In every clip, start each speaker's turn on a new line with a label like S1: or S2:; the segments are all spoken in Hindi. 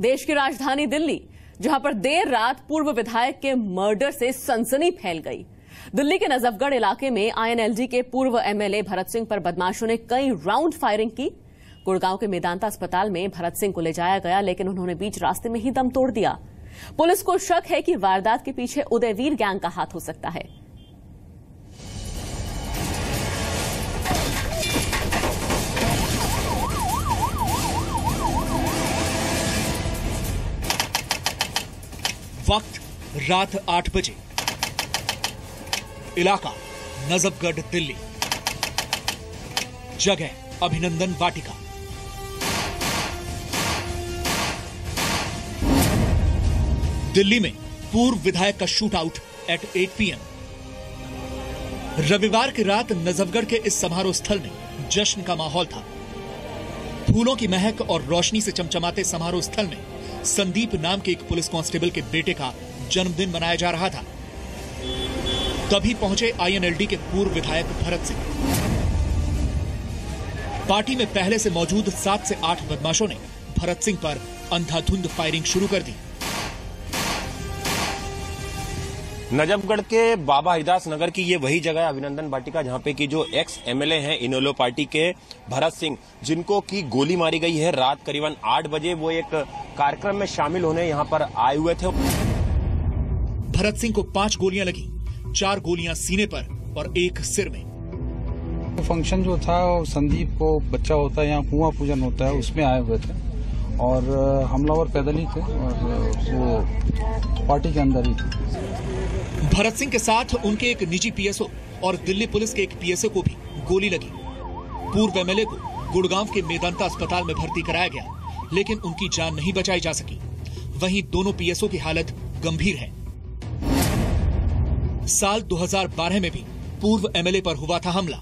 S1: देश की राजधानी दिल्ली, जहां पर देर रात पूर्व विधायक के मर्डर से सनसनी फैल गई। दिल्ली के नजफगढ़ इलाके में आईएनएलडी के पूर्व एमएलए भरत सिंह पर बदमाशों ने कई राउंड फायरिंग की। गुड़गांव के मेदांता अस्पताल में भरत सिंह को ले जाया गया, लेकिन उन्होंने बीच रास्ते में ही दम तोड़ दिया। पुलिस को शक है कि वारदात के पीछे उदयवीर गैंग का हाथ हो सकता है।
S2: वक्त रात 8 बजे। इलाका नजफगढ़ दिल्ली। जगह अभिनंदन वाटिका। दिल्ली में पूर्व विधायक का शूट आउट एट 8 PM। रविवार की रात नजफगढ़ के इस समारोह स्थल में जश्न का माहौल था। फूलों की महक और रोशनी से चमचमाते समारोह स्थल में संदीप नाम के एक पुलिस कांस्टेबल के बेटे का जन्मदिन मनाया जा रहा था। तभी पहुंचे आईएनएलडी के पूर्व विधायक भरत सिंह। पार्टी में पहले से मौजूद 7 से 8 बदमाशों ने भरत सिंह पर अंधाधुंध फायरिंग शुरू कर दी।
S3: नजफगढ़ के बाबा हरिदास नगर की ये वही जगह है, अभिनंदन वाटिका, जहां पे की जो एक्स एमएलए हैं इनेलो पार्टी के भरत सिंह, जिनको की गोली मारी गई है रात करीबन 8 बजे। वो एक कार्यक्रम में शामिल होने यहां पर आए हुए थे।
S2: भरत सिंह को 5 गोलियां लगी, 4 गोलियां सीने पर और 1 सिर में।
S4: फंक्शन जो था संदीप को बच्चा होता है, यहाँ कुआं पूजन होता है, उसमें आए हुए थे और हमलावर पैदल ही थे और वो पार्टी के अंदर ही थे।
S2: भरत सिंह के साथ उनके एक निजी पीएसओ और दिल्ली पुलिस के एक पीएसओ को भी गोली लगी। पूर्व एमएलए को गुड़गांव के मेदांता अस्पताल में भर्ती कराया गया, लेकिन उनकी जान नहीं बचाई जा सकी। वहीं दोनों पीएसओ की हालत गंभीर है। साल 2012 में भी पूर्व एमएलए पर हुआ था हमला।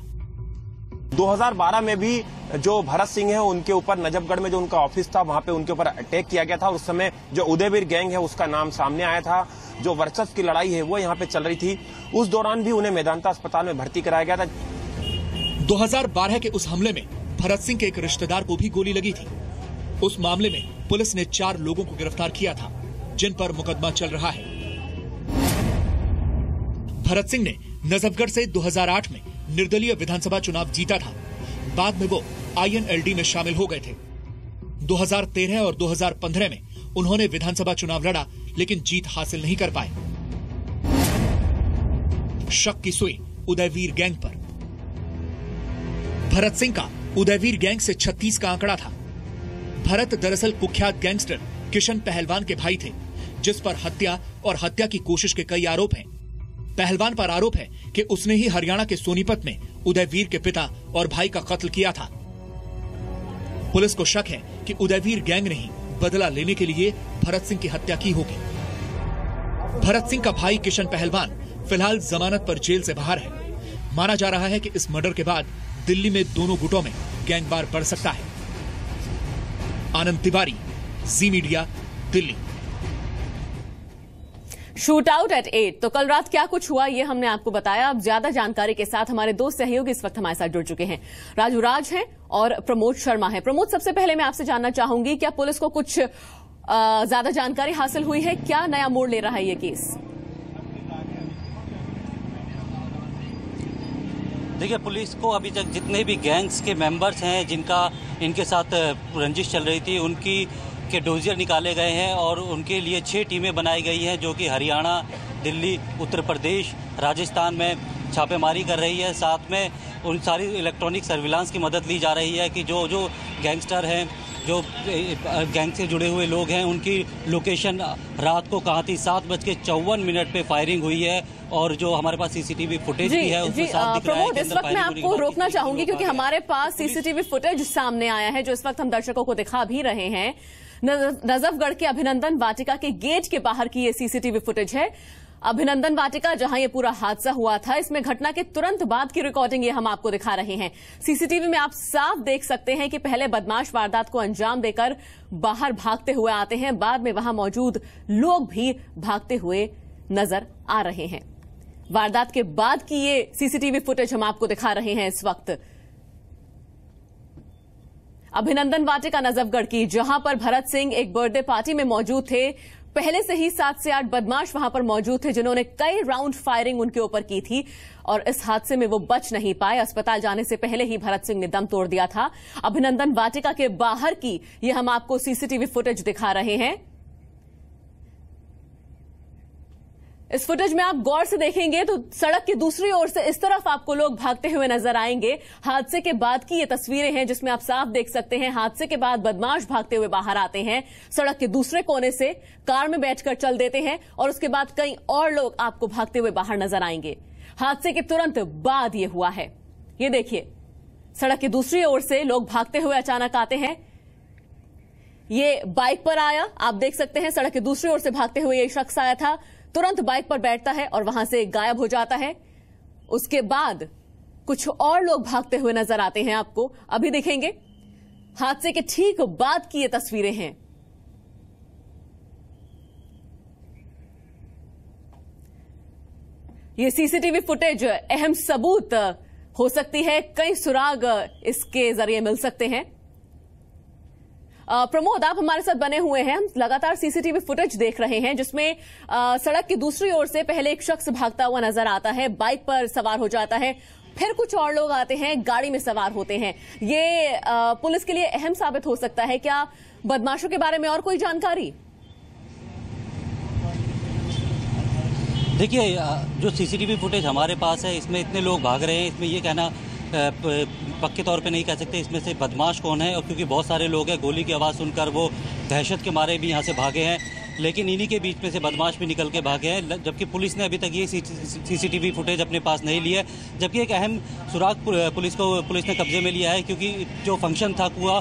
S3: 2012 में भी जो भरत सिंह है उनके ऊपर नजफगढ़ में जो उनका ऑफिस था वहां पे उनके ऊपर अटैक किया गया था। उस समय जो उदयवीर गैंग है उसका नाम सामने आया था। जो वर्चस्व की लड़ाई है वो यहाँ पे चल रही थी। उस दौरान भी उन्हें मेदांता अस्पताल में भर्ती कराया गया था।
S2: 2012 के उस हमले में भरत सिंह के एक रिश्तेदार को भी गोली लगी थी। उस मामले में पुलिस ने 4 लोगों को गिरफ्तार किया था, जिन पर मुकदमा चल रहा है। भरत सिंह ने नजफगढ़ से 2008 में निर्दलीय विधानसभा चुनाव जीता था। बाद में वो आईएनएलडी में शामिल हो गए थे। 2013 और 2015 में उन्होंने विधानसभा चुनाव लड़ा, लेकिन जीत हासिल नहीं कर पाए। शक की सुई उदयवीर गैंग पर। भरत सिंह का उदयवीर गैंग से 36 का आंकड़ा था। भरत दरअसल कुख्यात गैंगस्टर किशन पहलवान के भाई थे, जिस पर हत्या और हत्या की कोशिश के कई आरोप हैं। पहलवान पर आरोप है कि उसने ही हरियाणा के सोनीपत में उदयवीर के पिता और भाई का कत्ल किया था। पुलिस को शक है कि उदयवीर गैंग ने ही बदला लेने के लिए भरत सिंह की हत्या की होगी। भरत सिंह का भाई किशन पहलवान फिलहाल जमानत पर जेल से बाहर है। माना जा रहा है कि इस मर्डर के बाद दिल्ली में दोनों गुटों में गैंगवार बढ़ सकता है। Anand Tiwari, Zee media, Delhi.
S1: Shoot out at 8। तो कल रात क्या कुछ हुआ ये हमने आपको बताया। अब ज्यादा जानकारी के साथ हमारे 2 सहयोगी इस वक्त हमारे साथ जुड़ चुके हैं। राजू राज हैं और प्रमोद शर्मा है। प्रमोद, सबसे पहले मैं आपसे जानना चाहूंगी, क्या पुलिस को कुछ ज्यादा जानकारी हासिल हुई है? क्या नया मोड़ ले रहा है ये केस?
S5: देखिए, पुलिस को अभी तक जितने भी गैंग्स के मेंबर्स हैं जिनका इनके साथ रंजिश चल रही थी, उनकी के डोजियर निकाले गए हैं और उनके लिए 6 टीमें बनाई गई हैं, जो कि हरियाणा, दिल्ली, उत्तर प्रदेश, राजस्थान में छापेमारी कर रही है। साथ में उन सारी इलेक्ट्रॉनिक सर्विलांस की मदद ली जा रही है कि जो जो गैंगस्टर हैं, जो गैंग से जुड़े हुए लोग हैं, उनकी लोकेशन रात को कहाँ थी। 7:54 पे फायरिंग हुई है और जो हमारे पास सीसीटीवी फुटेज भी है उसमें साफ दिख रहा है।
S1: प्रमोद, इस वक्त मैं आपको रोकना चाहूंगी क्योंकि हमारे पास सीसीटीवी फुटेज सामने आया है, जो इस वक्त हम दर्शकों को दिखा भी रहे हैं। नजफगढ़ के अभिनंदन वाटिका के गेट के बाहर की ये सीसीटीवी फुटेज है। अभिनंदन वाटिका, जहां ये पूरा हादसा हुआ था, इसमें घटना के तुरंत बाद की रिकॉर्डिंग ये हम आपको दिखा रहे हैं। सीसीटीवी में आप साफ देख सकते हैं कि पहले बदमाश वारदात को अंजाम देकर बाहर भागते हुए आते हैं, बाद में वहां मौजूद लोग भी भागते हुए नजर आ रहे हैं। वारदात के बाद की ये सीसीटीवी फुटेज हम आपको दिखा रहे हैं इस वक्त। अभिनंदन वाटिका नजफगढ़ की, जहां पर भरत सिंह एक बर्थडे पार्टी में मौजूद थे। पहले से ही 7 से 8 बदमाश वहां पर मौजूद थे जिन्होंने कई राउंड फायरिंग उनके ऊपर की थी और इस हादसे में वो बच नहीं पाए। अस्पताल जाने से पहले ही भरत सिंह ने दम तोड़ दिया था। अभिनंदन वाटिका के बाहर की ये हम आपको सीसीटीवी फुटेज दिखा रहे हैं। इस फुटेज में आप गौर से देखेंगे तो सड़क की दूसरी ओर से इस तरफ आपको लोग भागते हुए नजर आएंगे। हादसे के बाद की ये तस्वीरें हैं जिसमें आप साफ देख सकते हैं हादसे के बाद बदमाश भागते हुए बाहर आते हैं, सड़क के दूसरे कोने से कार में बैठकर चल देते हैं और उसके बाद कई और लोग आपको भागते हुए बाहर नजर आएंगे। हादसे के तुरंत बाद ये हुआ है। ये देखिए, सड़क की दूसरी ओर से लोग भागते हुए अचानक आते हैं। ये बाइक पर आया, आप देख सकते हैं सड़क की दूसरी ओर से भागते हुए ये शख्स आया था, तुरंत बाइक पर बैठता है और वहां से गायब हो जाता है। उसके बाद कुछ और लोग भागते हुए नजर आते हैं, आपको अभी दिखेंगे। हादसे के ठीक बाद की ये तस्वीरें हैं। ये सीसीटीवी फुटेज अहम सबूत हो सकती है, कई सुराग इसके जरिए मिल सकते हैं। प्रमोद, आप हमारे साथ बने हुए हैं। हम लगातार सीसीटीवी फुटेज देख रहे हैं जिसमें सड़क की दूसरी ओर से पहले एक शख्स भागता हुआ नजर आता है, बाइक पर सवार हो जाता है, फिर कुछ और लोग आते हैं, गाड़ी में सवार होते हैं। ये पुलिस के लिए अहम साबित हो सकता है। क्या बदमाशों के बारे में और कोई जानकारी?
S5: देखिए, जो सीसीटीवी फुटेज हमारे पास है इसमें इतने लोग भाग रहे हैं, इसमें ये कहना पक्के तौर पे नहीं कह सकते इसमें से बदमाश कौन है, और क्योंकि बहुत सारे लोग हैं, गोली की आवाज़ सुनकर वो दहशत के मारे भी यहाँ से भागे हैं, लेकिन इन्हीं के बीच में से बदमाश भी निकल के भागे हैं। जबकि पुलिस ने अभी तक ये सीसीटीवी फुटेज अपने पास नहीं ली है, जबकि एक अहम सुराग पुलिस ने कब्जे में लिया है, क्योंकि जो फंक्शन था, कुआं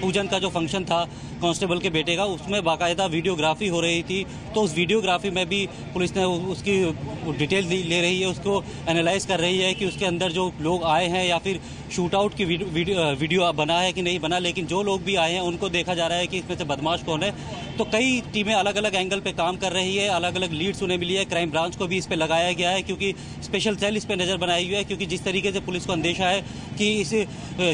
S5: पूजन का जो फंक्शन था कांस्टेबल के बेटे का, उसमें बाकायदा वीडियोग्राफी हो रही थी। तो उस वीडियोग्राफी में भी पुलिस ने उसकी डिटेल ले रही है, उसको एनालाइज कर रही है कि उसके अंदर जो लोग आए हैं या फिर शूट आउट की वीडियो बना है कि नहीं बना। लेकिन जो लोग भी आए हैं उनको देखा जा रहा है कि इसमें से बदमाश कौन है। तो कई टीमें अलग अलग एंगल पे काम कर रही है, अलग अलग लीड्स उन्हें मिली है। क्राइम ब्रांच को भी इस पे लगाया गया है, क्योंकि स्पेशल सेल इस पे नज़र बनाई हुई है, क्योंकि जिस तरीके से पुलिस को अंदेशा है कि इस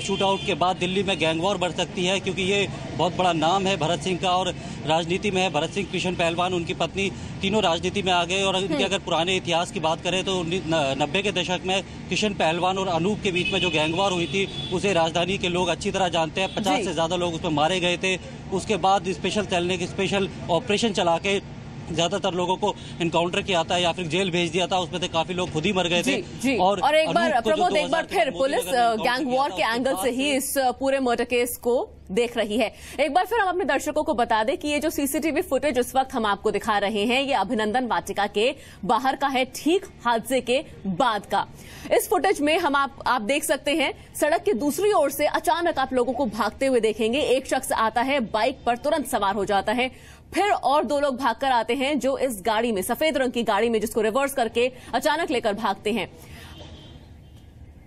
S5: शूट आउट के बाद दिल्ली में गैंग वॉर बढ़ सकती है, क्योंकि ये बहुत बड़ा नाम है भरत सिंह का और राजनीति में है। भरत सिंह, किशन पहलवान, उनकी पत्नी, तीनों राजनीति में आ गए। और इनके अगर पुराने इतिहास की बात करें तो 90 के दशक में किशन पहलवान और अनूप के बीच में जो गैंग वॉर हुई थी उसे राजधानी के लोग अच्छी तरह जानते हैं। 50 से ज्यादा लोग उसमें मारे गए थे। उसके बाद स्पेशल सेल ने स्पेशल ऑपरेशन चला के ज्यादातर लोगों को इनकाउंटर किया था या फिर जेल भेज दिया था। उसमें से काफी लोग खुद ही मर गए थे।
S1: और एक बार प्रमोद, एक बार फिर पुलिस गैंग वॉर के एंगल से ही इस पूरे मर्डर केस को देख रही है। एक बार फिर हम अपने दर्शकों को बता दें कि ये जो सीसीटीवी फुटेज इस वक्त हम आपको दिखा रहे हैं ये अभिनंदन वाटिका के बाहर का है, ठीक हादसे के बाद का। इस फुटेज में हम आप देख सकते हैं सड़क की दूसरी ओर से अचानक आप लोगों को भागते हुए देखेंगे। एक शख्स आता है, बाइक पर तुरंत सवार हो जाता है, फिर और 2 लोग भागकर आते हैं जो इस गाड़ी में, सफेद रंग की गाड़ी में, जिसको रिवर्स करके अचानक लेकर भागते हैं।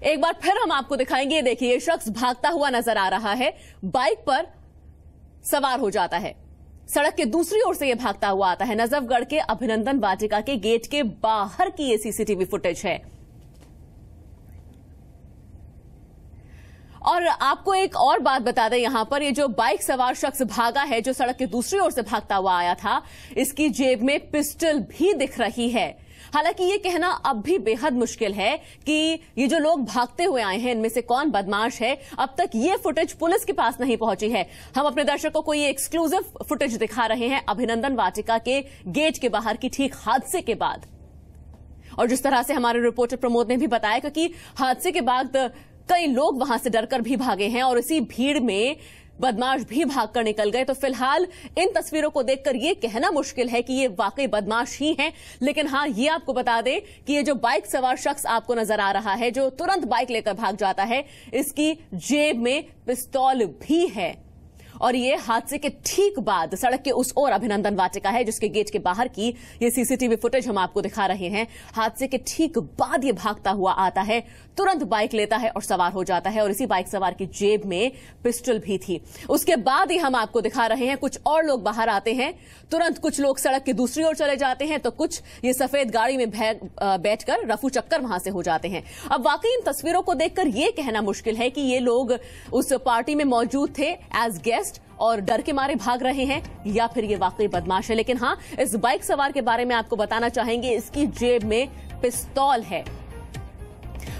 S1: एक बार फिर हम आपको दिखाएंगे, ये देखिए, ये शख्स भागता हुआ नजर आ रहा है, बाइक पर सवार हो जाता है, सड़क के दूसरी ओर से ये भागता हुआ आता है। नजफगढ़ के अभिनंदन वाटिका के गेट के बाहर की ये सीसीटीवी फुटेज है। और आपको एक और बात बता दें, यहां पर ये जो बाइक सवार शख्स भागा है, जो सड़क की दूसरी ओर से भागता हुआ आया था, इसकी जेब में पिस्टल भी दिख रही है। हालांकि ये कहना अब भी बेहद मुश्किल है कि ये जो लोग भागते हुए आए हैं इनमें से कौन बदमाश है। अब तक ये फुटेज पुलिस के पास नहीं पहुंची है। हम अपने दर्शकों को ये एक्सक्लूसिव फुटेज दिखा रहे हैं अभिनंदन वाटिका के गेट के बाहर की, ठीक हादसे के बाद। और जिस तरह से हमारे रिपोर्टर प्रमोद ने भी बताया, क्योंकि हादसे के बाद कई लोग वहां से डरकर भी भागे हैं और इसी भीड़ में बदमाश भी भागकर निकल गए। तो फिलहाल इन तस्वीरों को देखकर यह कहना मुश्किल है कि ये वाकई बदमाश ही हैं। लेकिन हां, ये आपको बता दें कि ये जो बाइक सवार शख्स आपको नजर आ रहा है, जो तुरंत बाइक लेकर भाग जाता है, इसकी जेब में पिस्तौल भी है। और ये हादसे के ठीक बाद सड़क के उस ओर अभिनंदन वाटिका है, जिसके गेट के बाहर की ये सीसीटीवी फुटेज हम आपको दिखा रहे हैं। हादसे के ठीक बाद ये भागता हुआ आता है, तुरंत बाइक लेता है और सवार हो जाता है, और इसी बाइक सवार की जेब में पिस्टल भी थी। उसके बाद ही हम आपको दिखा रहे हैं कुछ और लोग बाहर आते हैं, तुरंत कुछ लोग सड़क की दूसरी ओर चले जाते हैं, तो कुछ ये सफेद गाड़ी में बैठकर रफू चक्कर वहां से हो जाते हैं। अब वाकई इन तस्वीरों को देखकर यह कहना मुश्किल है कि ये लोग उस पार्टी में मौजूद थे एज गेस्ट और डर के मारे भाग रहे हैं, या फिर ये वाकई बदमाश है। लेकिन हां, इस बाइक सवार के बारे में आपको बताना चाहेंगे, इसकी जेब में पिस्तौल है।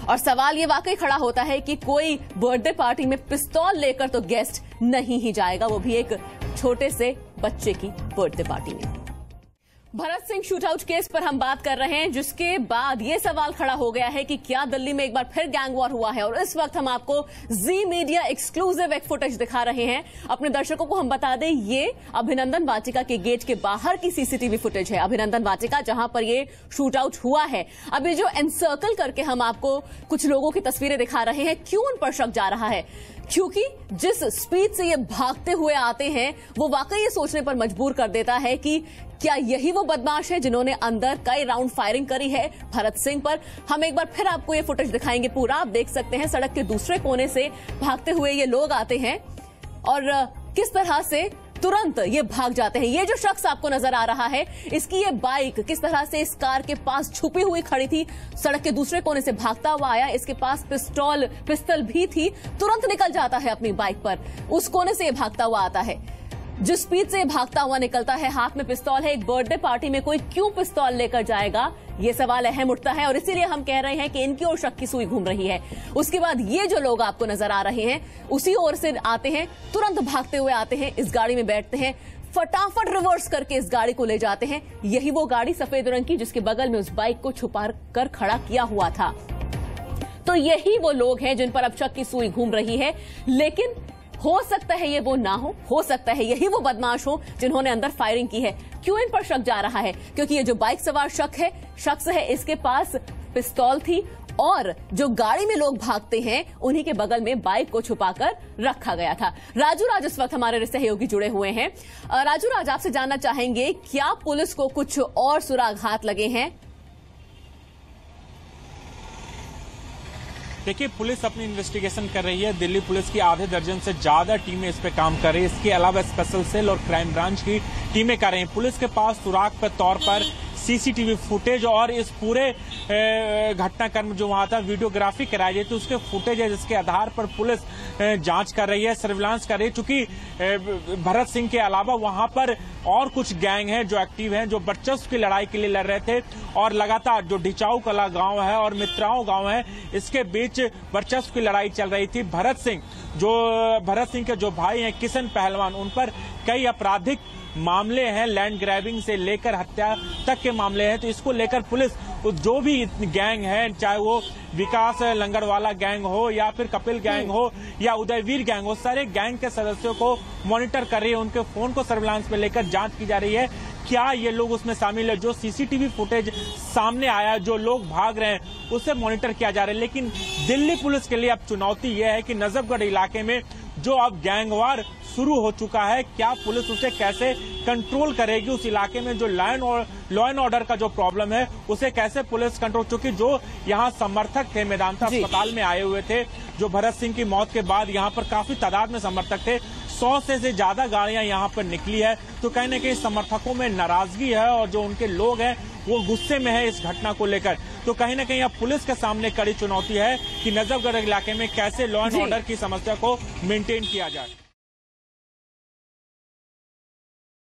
S1: और सवाल ये वाकई खड़ा होता है कि कोई बर्थडे पार्टी में पिस्तौल लेकर तो गेस्ट नहीं ही जाएगा, वो भी एक छोटे से बच्चे की बर्थडे पार्टी में। भरत सिंह शूटआउट केस पर हम बात कर रहे हैं, जिसके बाद ये सवाल खड़ा हो गया है कि क्या दिल्ली में एक बार फिर गैंग वॉर हुआ है। और इस वक्त हम आपको जी मीडिया एक्सक्लूसिव एक फुटेज दिखा रहे हैं। अपने दर्शकों को हम बता दें, ये अभिनंदन वाटिका के गेट के बाहर की सीसीटीवी फुटेज है। अभिनंदन वाटिका जहां पर ये शूटआउट हुआ है। अब ये जो एनसर्कल करके हम आपको कुछ लोगों की तस्वीरें दिखा रहे हैं, क्यों उन पर शक जा रहा है? क्योंकि जिस स्पीड से ये भागते हुए आते हैं, वो वाकई ये सोचने पर मजबूर कर देता है कि क्या यही वो बदमाश है जिन्होंने अंदर कई राउंड फायरिंग करी है भरत सिंह पर। हम एक बार फिर आपको ये फुटेज दिखाएंगे पूरा। आप देख सकते हैं सड़क के दूसरे कोने से भागते हुए ये लोग आते हैं और किस तरह से तुरंत ये भाग जाते हैं। ये जो शख्स आपको नजर आ रहा है, इसकी ये बाइक किस तरह से इस कार के पास छुपी हुई खड़ी थी, सड़क के दूसरे कोने से भागता हुआ आया, इसके पास पिस्तौल भी थी, तुरंत निकल जाता है अपनी बाइक पर, उस कोने से ये भागता हुआ आता है। जिस स्पीड से भागता हुआ निकलता है, हाथ में पिस्तौल है। एक बर्थडे पार्टी में कोई क्यों पिस्तौल लेकर जाएगा, ये सवाल अहम उठता है, और इसीलिए हम कह रहे हैं कि इनकी ओर शक की सुई घूम रही है। उसके बाद ये जो लोग आपको नजर आ रहे हैं, उसी ओर से आते हैं, तुरंत भागते हुए आते हैं, इस गाड़ी में बैठते हैं, फटाफट रिवर्स करके इस गाड़ी को ले जाते हैं। यही वो गाड़ी सफेद रंग की जिसके बगल में उस बाइक को छुपा कर खड़ा किया हुआ था। तो यही वो लोग हैं जिन पर अब शक की सुई घूम रही है। लेकिन हो सकता है ये वो ना हो सकता है यही वो बदमाश हो जिन्होंने अंदर फायरिंग की है। क्यों इन पर शक जा रहा है? क्योंकि ये जो बाइक सवार शख्स है, इसके पास पिस्तौल थी, और जो गाड़ी में लोग भागते हैं उन्हीं के बगल में बाइक को छुपाकर रखा गया था। राजू राज इस वक्त हमारे सहयोगी जुड़े हुए हैं। राजू राज, आपसे जानना चाहेंगे, क्या पुलिस को कुछ और सुराग हाथ लगे हैं?
S3: देखिए, पुलिस अपनी इन्वेस्टिगेशन कर रही है। दिल्ली पुलिस की आधे दर्जन से ज्यादा टीमें इस पे काम कर रही है। इसके अलावा स्पेशल सेल और क्राइम ब्रांच की टीमें कर रही हैं। पुलिस के पास सुराग के तौर पर सीसीटीवी फुटेज और इस पूरे घटनाक्रम जो वहां था वीडियोग्राफी कराई गई थी उसके फुटेज है, जिसके आधार पर पुलिस जांच कर रही है, सर्विलांस कर रही है। चूंकि भरत सिंह के अलावा वहां पर और कुछ गैंग हैं जो एक्टिव हैं, जो वर्चस्व की लड़ाई के लिए लड़ रहे थे, और लगातार जो ढिचाऊ कला गांव है और मित्राओं गांव है, इसके बीच वर्चस्व की लड़ाई चल रही थी। भरत सिंह के जो भाई हैं किशन पहलवान, उन पर कई आपराधिक मामले हैं, लैंड ग्रैबिंग से लेकर हत्या तक के मामले हैं। तो इसको लेकर पुलिस जो भी गैंग है, चाहे वो विकास लंगरवाला गैंग हो या फिर कपिल गैंग हो या उदयवीर गैंग हो, सारे गैंग के सदस्यों को मॉनिटर कर रही है। उनके फोन को सर्विलांस में लेकर जांच की जा रही है, क्या ये लोग उसमें शामिल है। जो सीसीटीवी फुटेज सामने आया, जो लोग भाग रहे हैं, उसे मॉनिटर किया जा रहा है। लेकिन दिल्ली पुलिस के लिए अब चुनौती यह है कि नजफगढ़ इलाके में जो अब गैंगवार शुरू हो चुका है, क्या पुलिस उसे कैसे कंट्रोल करेगी। उस इलाके में जो लॉ एंड ऑर्डर का जो प्रॉब्लम है, उसे कैसे पुलिस कंट्रोल, क्योंकि जो यहाँ समर्थक थे मेदांता अस्पताल में आए हुए थे, जो भरत सिंह की मौत के बाद यहाँ पर काफी तादाद में समर्थक थे, 100 से ज्यादा गाड़ियां यहाँ पर निकली है। तो कहीं न कहीं समर्थकों में नाराजगी है और जो उनके लोग हैं वो गुस्से में है इस घटना को लेकर। तो कहीं न कहीं अब पुलिस के सामने कड़ी चुनौती है कि नजफगढ़ इलाके में कैसे लॉ एंड ऑर्डर की समस्या को मेंटेन किया जाए।